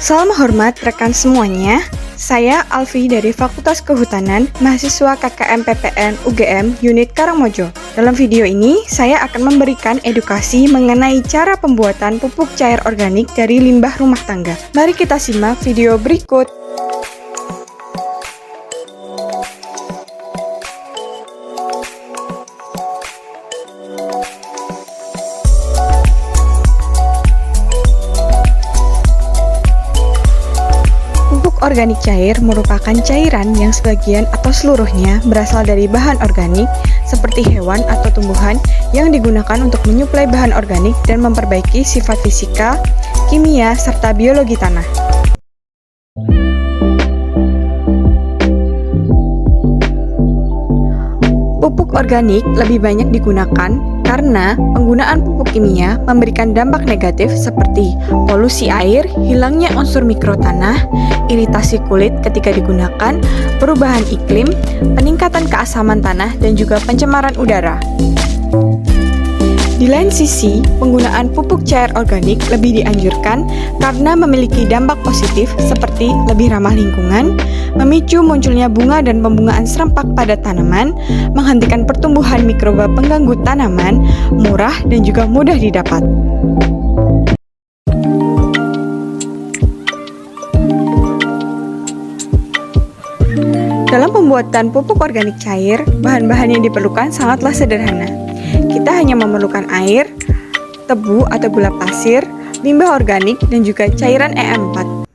Salam hormat rekan semuanya, saya Alfi dari Fakultas Kehutanan, mahasiswa KKM PPN UGM Unit Karangmojo. Dalam video ini, saya akan memberikan edukasi mengenai cara pembuatan pupuk cair organik dari limbah rumah tangga. Mari kita simak video berikut. Organik cair merupakan cairan yang sebagian atau seluruhnya berasal dari bahan organik seperti hewan atau tumbuhan yang digunakan untuk menyuplai bahan organik dan memperbaiki sifat fisika, kimia, serta biologi tanah. Pupuk organik lebih banyak digunakan karena penggunaan pupuk kimia memberikan dampak negatif seperti polusi air, hilangnya unsur mikrotanah, iritasi kulit ketika digunakan, perubahan iklim, peningkatan keasaman tanah, dan juga pencemaran udara. Di lain sisi, penggunaan pupuk cair organik lebih dianjurkan karena memiliki dampak positif seperti lebih ramah lingkungan, memicu munculnya bunga dan pembungaan serempak pada tanaman, menghentikan pertumbuhan mikroba pengganggu tanaman, murah dan juga mudah didapat. Dalam pembuatan pupuk organik cair, bahan-bahan yang diperlukan sangatlah sederhana. Kita hanya memerlukan air, tebu atau gula pasir, limbah organik, dan juga cairan EM4.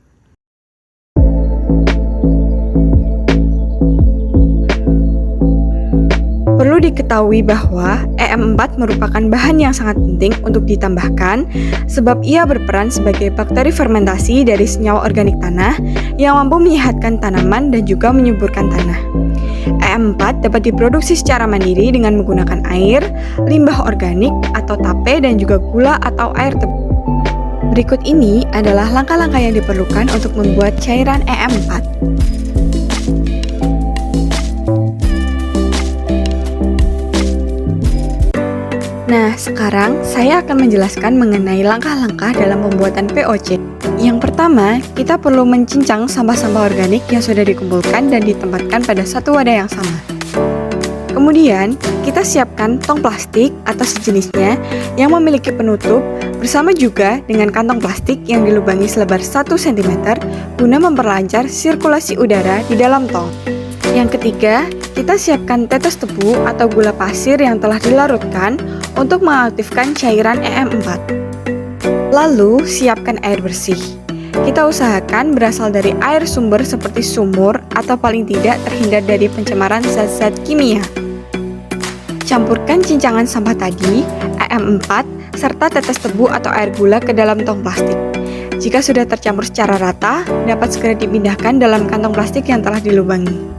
Perlu diketahui bahwa EM4 merupakan bahan yang sangat penting untuk ditambahkan sebab ia berperan sebagai bakteri fermentasi dari senyawa organik tanah yang mampu menyehatkan tanaman dan juga menyuburkan tanah. EM4 dapat diproduksi secara mandiri dengan menggunakan air, limbah organik atau tape dan juga gula atau air tebu. Berikut ini adalah langkah-langkah yang diperlukan untuk membuat cairan EM4. Nah, sekarang saya akan menjelaskan mengenai langkah-langkah dalam pembuatan POC. Yang pertama, kita perlu mencincang sampah-sampah organik yang sudah dikumpulkan dan ditempatkan pada satu wadah yang sama. Kemudian, kita siapkan tong plastik atau sejenisnya yang memiliki penutup bersama juga dengan kantong plastik yang dilubangi selebar 1 cm guna memperlancar sirkulasi udara di dalam tong. Yang ketiga, kita siapkan tetes tebu atau gula pasir yang telah dilarutkan untuk mengaktifkan cairan EM4. Lalu, siapkan air bersih. Kita usahakan berasal dari air sumber seperti sumur atau paling tidak terhindar dari pencemaran zat-zat kimia. Campurkan cincangan sampah tadi, EM4, serta tetes tebu atau air gula ke dalam tong plastik. Jika sudah tercampur secara rata, dapat segera dipindahkan dalam kantong plastik yang telah dilubangi.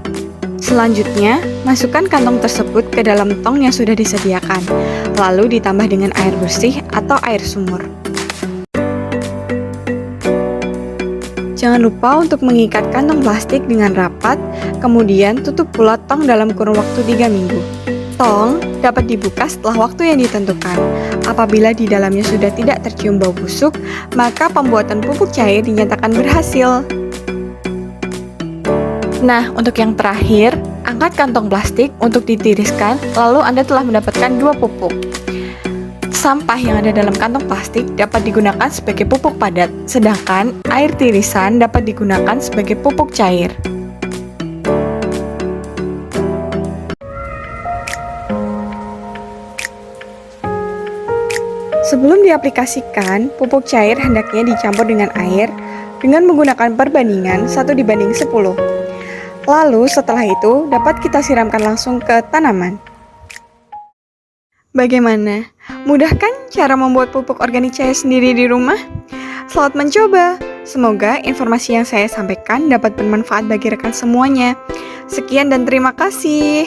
Selanjutnya, masukkan kantong tersebut ke dalam tong yang sudah disediakan, lalu ditambah dengan air bersih atau air sumur. Jangan lupa untuk mengikat kantong plastik dengan rapat, kemudian tutup pula tong dalam kurun waktu 3 minggu. Tong dapat dibuka setelah waktu yang ditentukan. Apabila di dalamnya sudah tidak tercium bau busuk, maka pembuatan pupuk cair dinyatakan berhasil. Nah, untuk yang terakhir, angkat kantong plastik untuk ditiriskan, lalu Anda telah mendapatkan 2 pupuk. Sampah yang ada dalam kantong plastik dapat digunakan sebagai pupuk padat, sedangkan air tirisan dapat digunakan sebagai pupuk cair. Sebelum diaplikasikan, pupuk cair hendaknya dicampur dengan air dengan menggunakan perbandingan 1:10. Lalu setelah itu dapat kita siramkan langsung ke tanaman. Bagaimana? Mudah kan cara membuat pupuk organik cair sendiri di rumah? Selamat mencoba! Semoga informasi yang saya sampaikan dapat bermanfaat bagi rekan semuanya. Sekian dan terima kasih.